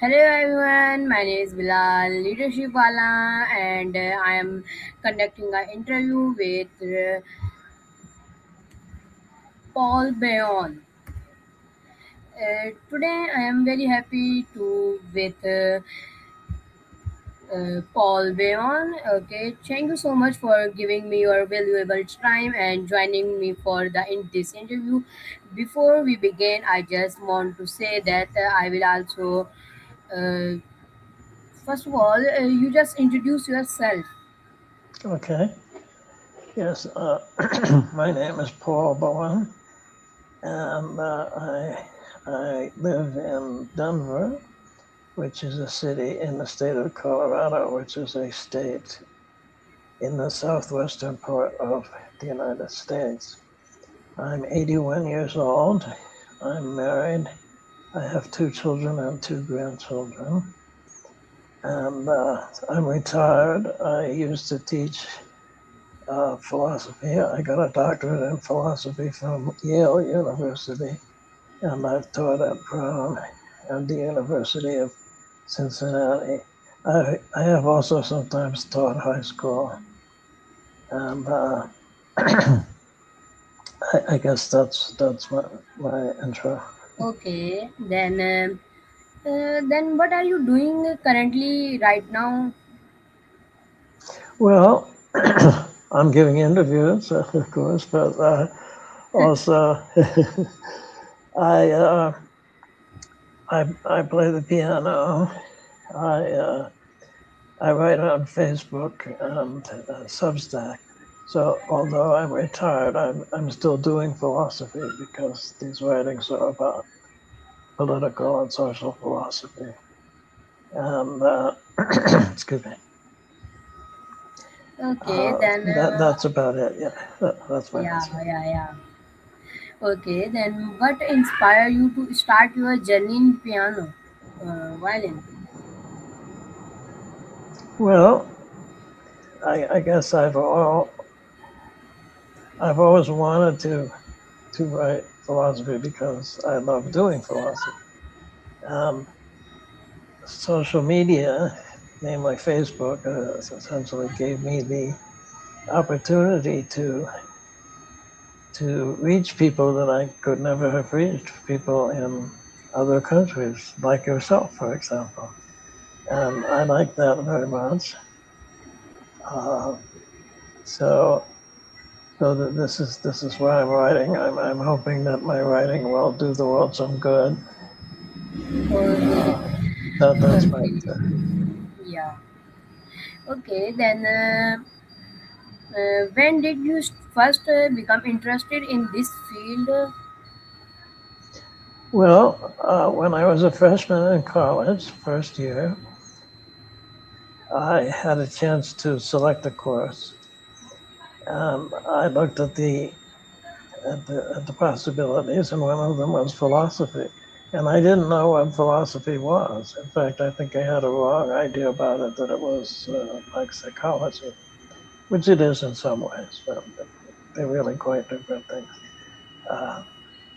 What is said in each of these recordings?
Hello everyone, my name is Bilal Leadeship Wala and I am conducting an interview with Paul Bowen. Today I am very happy to with Paul Bowen. Okay, thank you so much for giving me your valuable time and joining me for this interview. Before we begin, I just want to say that I will also uh, first of all you just introduce yourself. Okay. Yes. My name is Paul Bowen, and I live in Denver, which is a city in the state of Colorado, which is a state in the southwestern part of the United States. I'm 81 years old. I'm married. I have two children and two grandchildren, and I'm retired. I used to teach philosophy. I got a doctorate in philosophy from Yale University, and I've taught at Brown and the University of Cincinnati. I have also sometimes taught high school, and I guess that's my intro. Okay, then what are you doing currently right now? Well, I'm giving interviews, of course, but also I, uh, I play the piano. I uh, I write on Facebook and Substack. So although I'm retired, I'm still doing philosophy because these writings are about political and social philosophy. And excuse me, Okay, then that's about it. Yeah, that's my yeah, answer. yeah, yeah. Okay, then what inspired you to start your journey in piano, violin? Well, I guess I've always wanted to write philosophy because I love doing philosophy. Um, Social media, namely Facebook, essentially gave me the opportunity to reach people that I could never have reached, people in other countries, like yourself, for example. And I like that very much. Uh, so this is why I'm writing. I'm hoping that my writing will do the world some good. Okay, Uh, that's my okay, yeah. Okay, then when did you first become interested in this field? well. When I was a freshman in college, first year, I had a chance to select a course, and I looked at the possibilities, and one of them was philosophy. And I didn't know what philosophy was. In fact, I think I had a wrong idea about it, that it was like psychology, which it is in some ways, but they're really quite different things. Uh,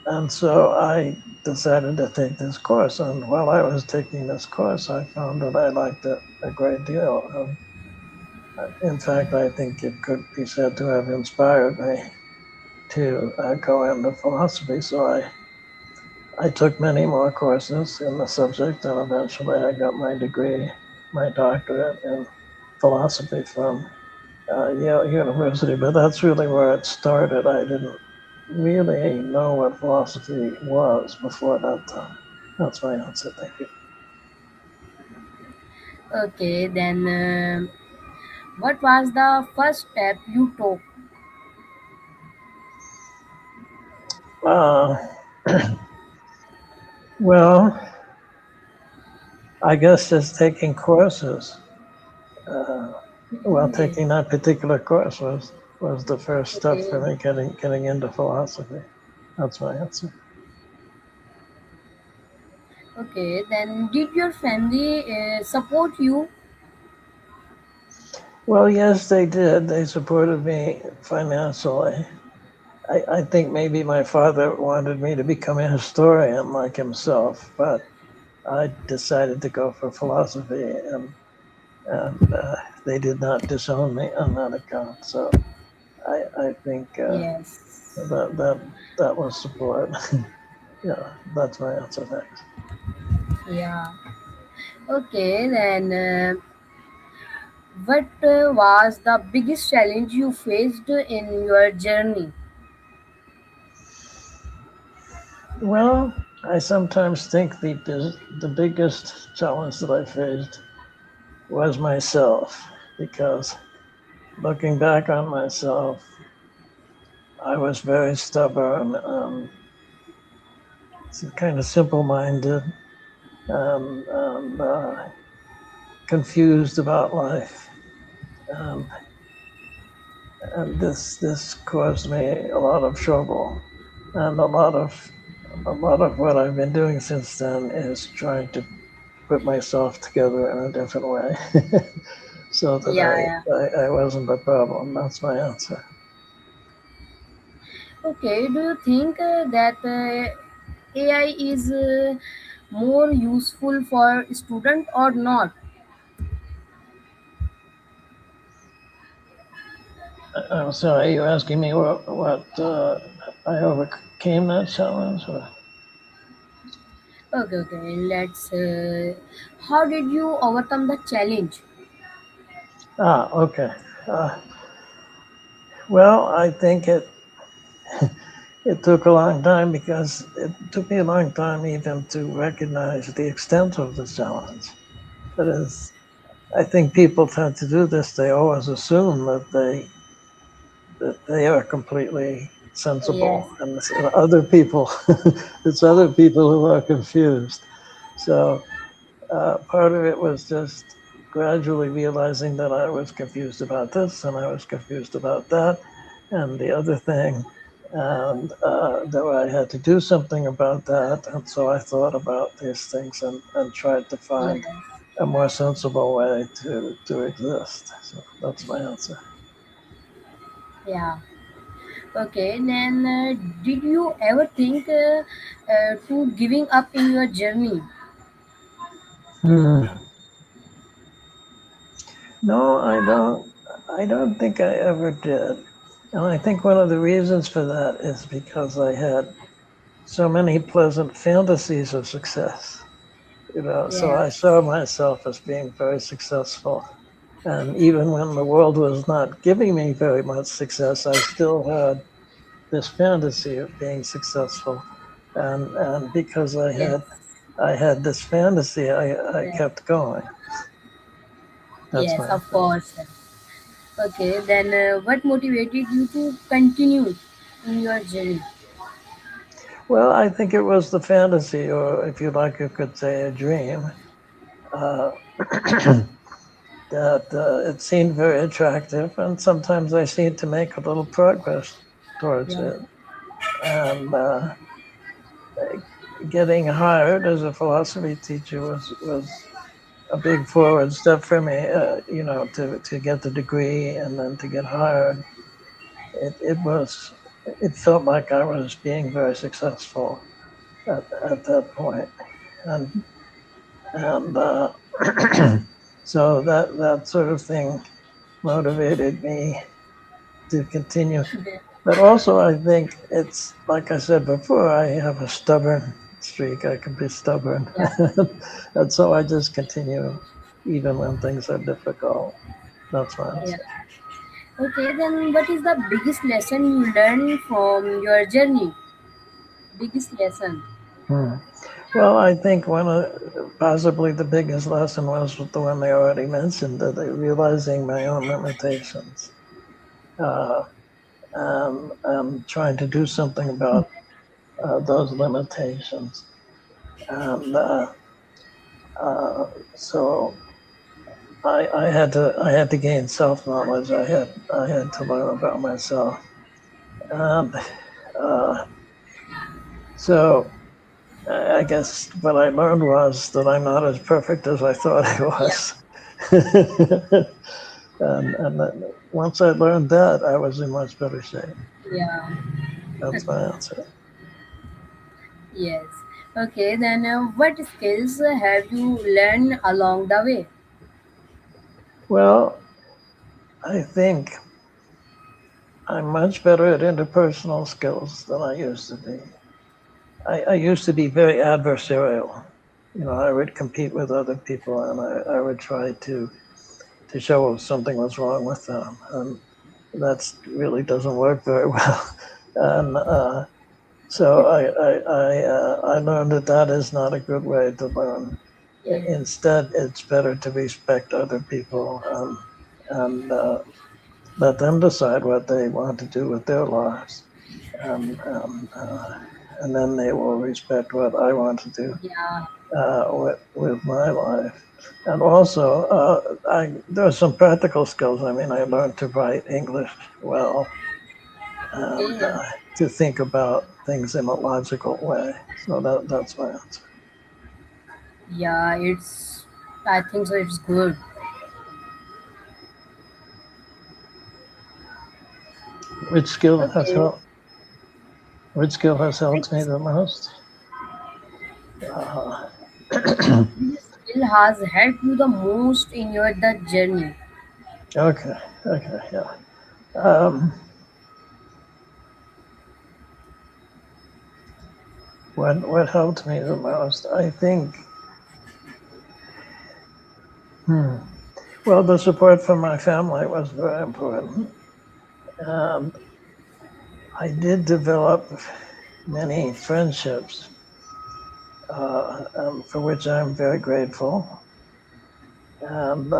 and so I decided to take this course. And while I was taking this course, I found that I liked it a great deal. In fact, I think it could be said to have inspired me to go into philosophy. So I took many more courses in the subject, and eventually I got my degree, my doctorate in philosophy from Yale University. But that's really where it started. I didn't really know what philosophy was before that time. That's my answer. Thank you. Okay, then what was the first step you took? Uh, well, I guess just taking courses. Uh, well, Okay, taking that particular course was the first step for okay, me getting into philosophy. That's my answer. okay. Then did your family support you? Well, yes, they did. They supported me financially. I think maybe my father wanted me to become a historian like himself, but I decided to go for philosophy, and they did not disown me on that account. So I think Yes. that was support. Yeah, that's my answer. Thanks. Yeah. Okay, then what was the biggest challenge you faced in your journey? Well, I sometimes think the biggest challenge that I faced was myself, because looking back on myself, I was very stubborn, kind of simple-minded, and confused about life. Um, and this caused me a lot of trouble, and a lot of what I've been doing since then is trying to put myself together in a different way, so that Yeah, yeah. I wasn't a problem. That's my answer. Okay, do you think that AI is more useful for student or not? So are you asking me what I overcame that challenge? Or? Okay, okay. Let's. How did you overcome the challenge? Okay. Uh, well, I think it took a long time, because it took me a long time even to recognize the extent of the challenge. That is, I think people tend to do this. They always assume that they are completely Yes, sensible, and other people, it's other people who are confused. So part of it was just gradually realizing that I was confused about this and I was confused about that and the other thing, and that I had to do something about that. And so I thought about these things, and tried to yes, find a more sensible way to exist. So that's my answer. yeah. Okay, then did you ever think to giving up in your journey? Hmm. No, I don't. I don't think I ever did. And I think one of the reasons for that is because I had so many pleasant fantasies of success. So Yeah, I saw myself as being very successful. And even when the world was not giving me very much success, I still had this fantasy of being successful. And because yes, I had this fantasy, I yes, kept going. That's yes, my of answer. course. Okay, then what motivated you to continue in your journey? Well, I think it was the fantasy, or if you like, you could say a dream. Uh, that it seemed very attractive, and sometimes I seemed to make a little progress towards Yeah, it. And getting hired as a philosophy teacher was a big forward step for me. To get the degree and then to get hired, it felt like I was being very successful at that point, and and so that sort of thing motivated me to continue. But also, I think it's like I said before, I have a stubborn streak. I can be stubborn. yeah, And so I just continue even when things are difficult. That's my yeah. answer. Okay, then what is the biggest lesson you learned from your journey? Biggest lesson. Hmm. Well, I think possibly the biggest lesson was the one I already mentioned, that realizing my own limitations, uh, and trying to do something about those limitations. And uh, so I had to gain self knowledge. I had to learn about myself, and uh, so I guess what I learned was that I'm not as perfect as I thought I Yeah, was. And then once I learned that, I was in much better shape. yeah. That's my answer. Yes. Okay, then what skills have you learned along the way? Well, I think I'm much better at interpersonal skills than I used to be. I used to be very adversarial. You know, I would compete with other people and I would try to show if something was wrong with them. And that really doesn't work very well. And so I learned that that is not a good way to learn. Yes, Instead, it's better to respect other people and let them decide what they want to do with their lives. And, and, uh, and then they will respect what I want to do yeah, with my life. And also, there are some practical skills. I mean, I learned to write English well and okay, to think about things in a logical way. So that's my answer. yeah, it's, I think so, it's good. Which skill has Okay, helped? Which skill has helped me which, the most? Uh, which skill has helped you the most in your the journey? okay, okay, yeah. Um, what helped me the most? I think. Hmm, well, the support from my family was very important. And I did develop many friendships, for which I'm very grateful. And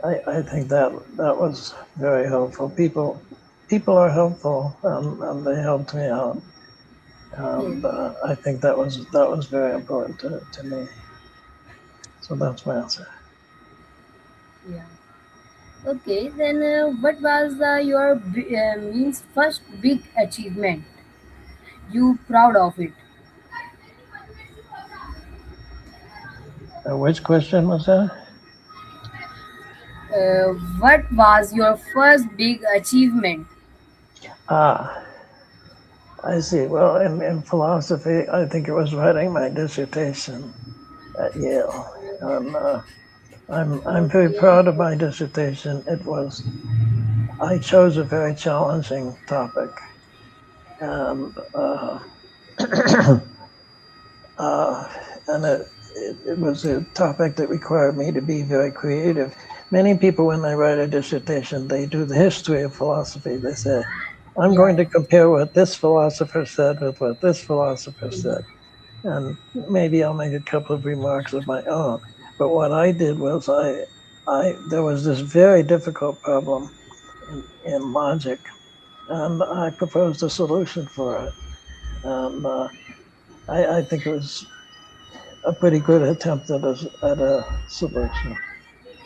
I think that that was very helpful. People are helpful, and they helped me out. Yes, And I think that was very important to me. So that's my answer. yeah. Okay, then what was your means first big achievement? You proud of it? Which question was that? What was your first big achievement? Ah, I see. Well, in philosophy, I think it was writing my dissertation at Yale. And I'm very Okay, proud of my dissertation. I chose a very challenging topic, and uh, and it was a topic that required me to be very creative. Many people, when they write a dissertation, they do the history of philosophy. They say, "I'm yeah, going to compare what this philosopher said with what this philosopher yeah. said," and maybe I'll make a couple of remarks of my own. But what I did was I there was this very difficult problem in logic, and I proposed a solution for it. And I think it was a pretty good attempt at a solution.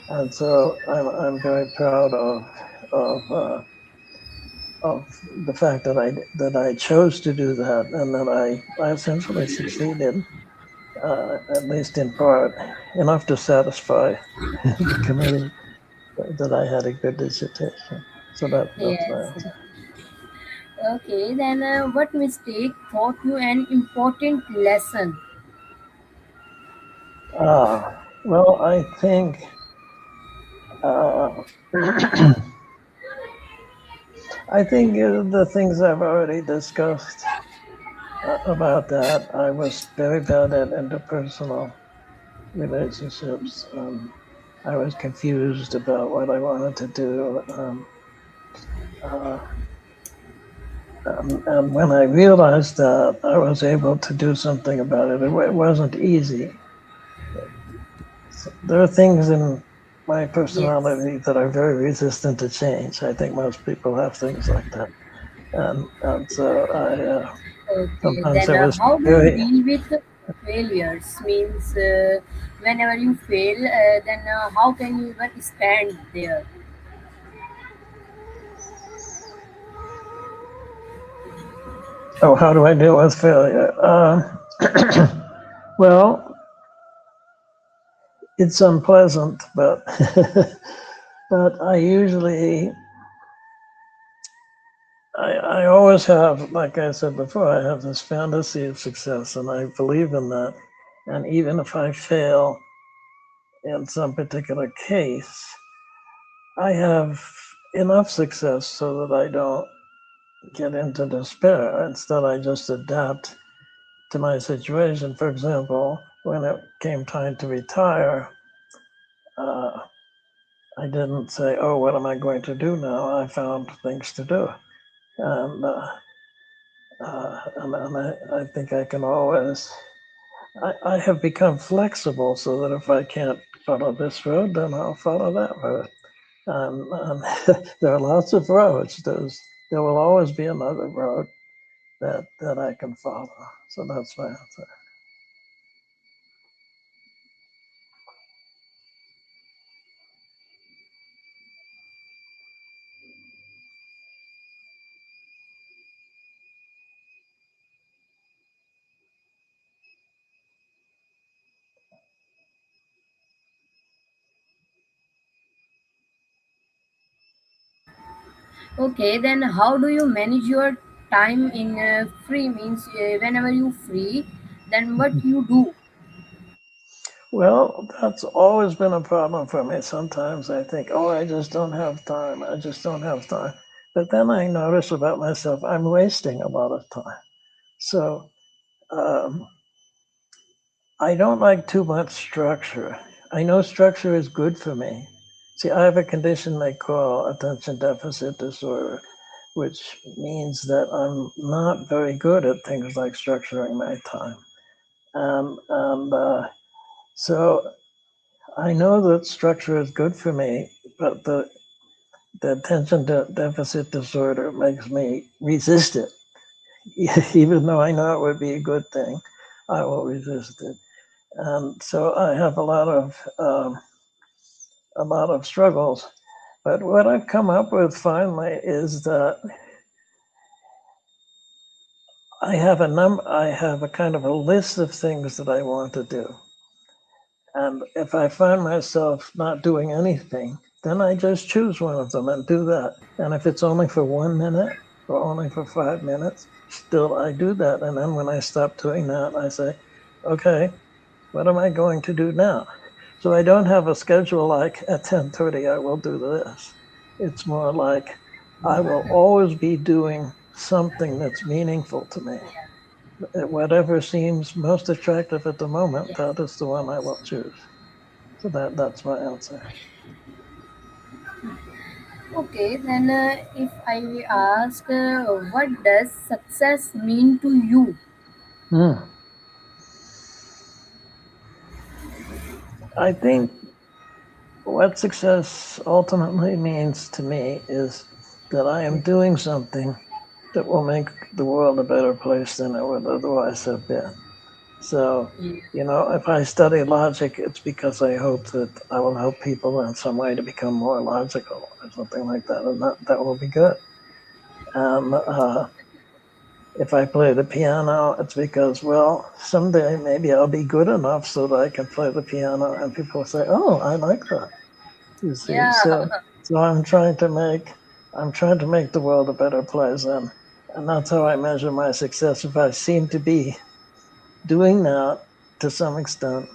And so I'm very proud of of the fact that I chose to do that and that I essentially succeeded, at least in part, enough to satisfy the committee that I had a good dissertation. So that's my Yes. answer. Okay, then what mistake taught you an important lesson? Well, I think uh, I think the things I've already discussed about that. I was very bad at interpersonal relationships. I was confused about what I wanted to do. Uh, and when I realized that, I was able to do something about it. It wasn't easy. So there are things in my Yes. personality that are very resistant to change. I think most people have things like that. And so Okay, sometimes then I was how do you very. deal with failures? Means whenever you fail, then how can you even stand there? Oh, how do I deal with failure? Well, it's unpleasant, but but I usually I always have, like I said before, I have this fantasy of success, and I believe in that. And even if I fail in some particular case, I have enough success so that I don't get into despair. Instead, I just adapt to my situation. For example, when it came time to retire, uh, I didn't say, "Oh, what am I going to do now?" I found things to do, and I think I can always. I have become flexible so that if I can't follow this road, then I'll follow that road. There are lots of roads. There will always be another road that I can follow. So that's my answer. Okay, then how do you manage your time in free means whenever you free, then what you do? Well, that's always been a problem for me. Sometimes I think, oh, I just don't have time. I just don't have time. But then I notice about myself, I'm wasting a lot of time. So um, I don't like too much structure. I know structure is good for me. See, I have a condition they call attention deficit disorder, which means that I'm not very good at things like structuring my time. And so I know that structure is good for me, but the deficit disorder makes me resist it. Even though I know it would be a good thing, I will resist it. And so I have a lot of struggles. But what I've come up with finally is that I have a kind of a list of things that I want to do. And if I find myself not doing anything, then I just choose one of them and do that. And if it's only for 1 minute or only for 5 minutes, still I do that. And then when I stop doing that, I say, okay, what am I going to do now? So I don't have a schedule like at 10:30 I will do this. It's more like I will always be doing something that's meaningful to me. Yeah. Whatever seems most attractive at the moment, Yes. that is the one I will choose. So that's my answer. Okay, then if I ask, what does success mean to you? Hmm. I think what success ultimately means to me is that I am Yes. doing something that will make the world a better place than it would otherwise have been. So, Yeah. if I study logic, it's because I hope that I will help people in some way to become more logical or something like that, and that will be good. And if I play the piano, it's because, well, someday maybe I'll be good enough so that I can play the piano, and people will say, "Oh, I like that." You see, Yeah. so I'm trying to make the world a better place, and that's how I measure my success. If I seem to be doing that to some extent,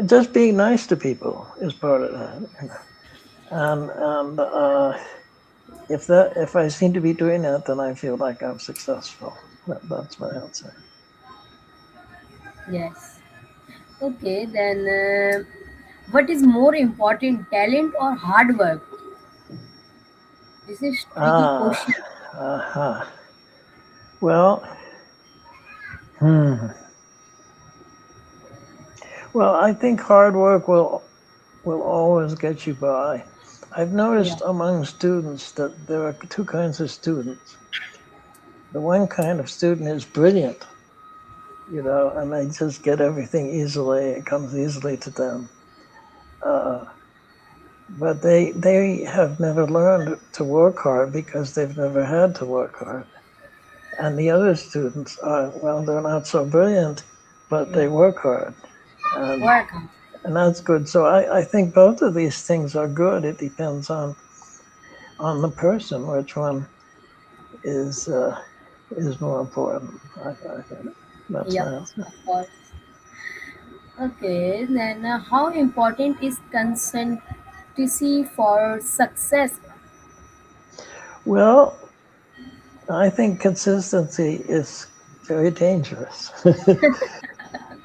just being nice to people is part of that. And if I seem to be doing that, then I feel like I'm successful. That's my answer. Yes. Okay, then what is more important, talent or hard work? This is tricky Ah, question. uh-huh. Well, hmm. Well, I think hard work will always get you by. I've Yeah. noticed among students that there are two kinds of students. The one kind of student is brilliant, and they just get everything easily. It comes easily to them. Uh, but they have never learned to work hard because they've never had to work hard. And the other students are, well, they're not so brilliant, but Yeah. they work hard. And Welcome. and that's good. So I think both of these things are good. It depends on the person, which one is is more important. I think that's Yep, my answer. of course. Okay, then how important is consistency for success? Well, I think consistency is very dangerous.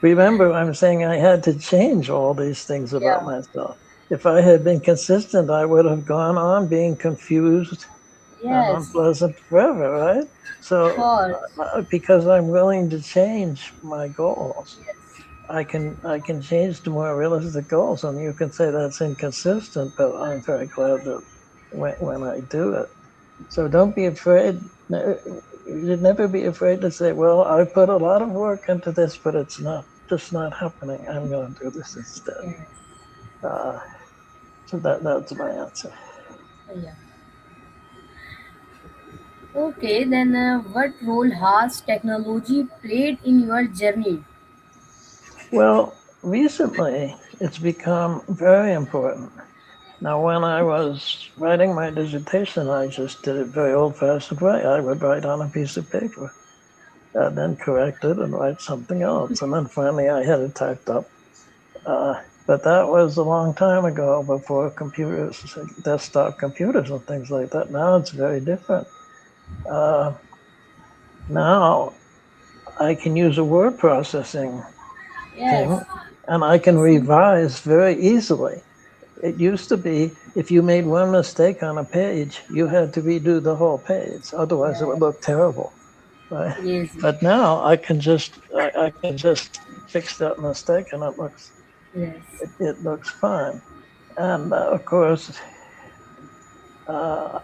Remember, I'm saying I had to change all these things about Yeah, myself. If I had been consistent, I would have gone on being confused and yes, unpleasant forever, right? of So, course. because I'm willing to change my goals, Yes, I can change to more realistic goals, and you can say that's inconsistent, but I'm very glad that when I do it. So don't be afraid. You should never be afraid to say, "Well, I put a lot of work into this, but it's not just not happening. I'm going to do this instead." yes, Uh, so that's my answer. yeah. Okay, then what role has technology played in your journey? Well, recently it's become very important. Now, when I was writing my dissertation, I just did it very old-fashioned way. I would write on a piece of paper, and then correct it and write something else, and then finally I had it typed up. But that was a long time ago before computers, desktop computers and things like that. Now it's very different. Uh, Now I can use a word processing Yes, thing and I can revise very easily. It used to be if you made one mistake on a page, you had to redo the whole page. Otherwise, it would yes, look terrible, right? yes, But now I can just fix that mistake and yes, it looks fine. And of course, uh,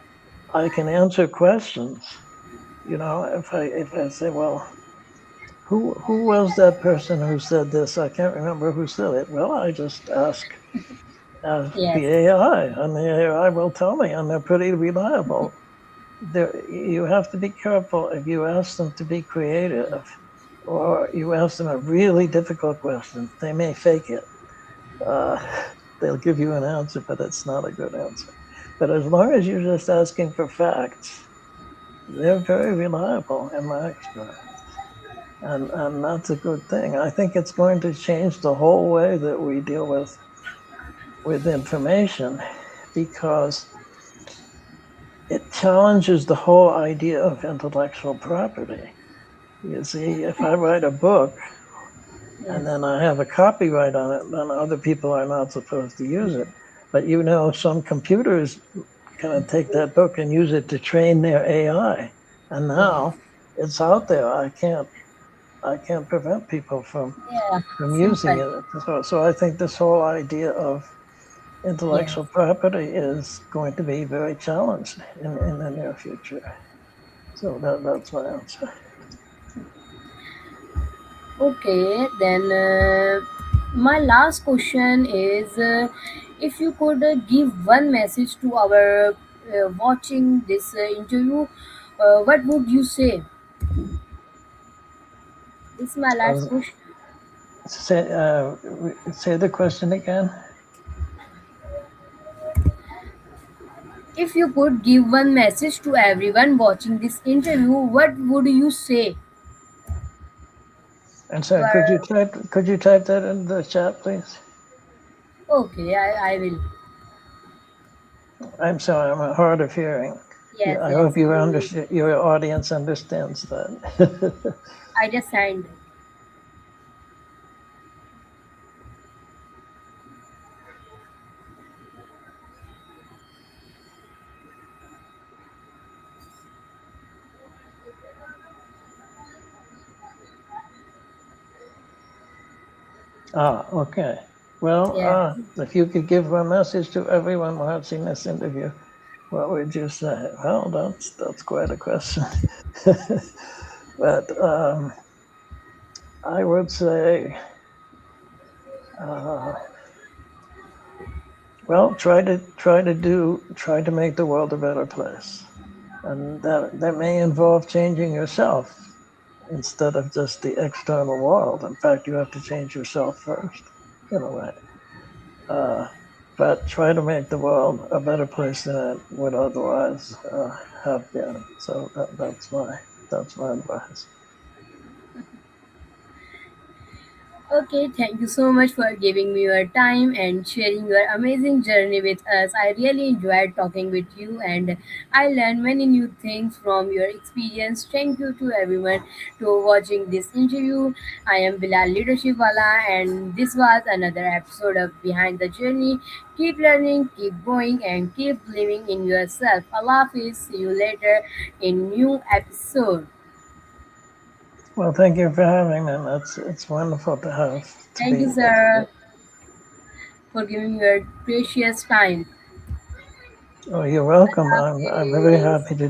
I can answer questions. You know, if I say, well, who was that person who said this? I can't remember who said it. Well, I just ask yes, the AI, and the AI will tell me, and they're pretty reliable. You have to be careful if you ask them to be creative, or you ask them a really difficult question. They may fake it. Uh, they'll give you an answer, but it's not a good answer. But as long as you're just asking for facts, they're very reliable in my experience. And that's a good thing. I think it's going to change the whole way that we deal with information because it challenges the whole idea of intellectual property. You see, if I write a book yes, and then I have a copyright on it, then other people are not supposed to use it. But you know, some computers kind of take that book and use it to train their AI. And yes, now it's out there. I can't prevent people yeah, from using simple. it. So I think this whole idea of Yes. intellectual property is going to be very challenged in the near future. So that's my answer. Okay, then my last question is if you could give one message to our watching this interview, what would you say? This is my last Um, question. say the question again. If you could give one message to everyone watching this interview, what would you say? And You so are could you type that in the chat, please? okay. I will. I'm sorry, I'm hard of hearing. Yes, I yes. hope your audience understands that. I just signed. Okay. Well, Yes. if you could give a message to everyone watching this interview, what would you say? Well, that's quite a question. But I would say, uh, well, try to make the world a better place, and that may involve changing yourself instead of just the external world. In fact, you have to change yourself first, in a way. Uh, but try to make the world a better place than it would otherwise have been. So that's my advice. Okay, thank you so much for giving me your time and sharing your amazing journey with us. I really enjoyed talking with you and I learned many new things from your experience. Thank you to everyone to watching this interview. I am Bilal Leadership Wala and this was another episode of Behind the Journey. Keep learning, keep going and keep believing in yourself. Allah Hafiz. See you later in new episode. Well, thank you for having me. And it's wonderful to Thank you, be with you. sir, for giving your precious time. Oh, you're welcome. I'm very Hafiz. happy to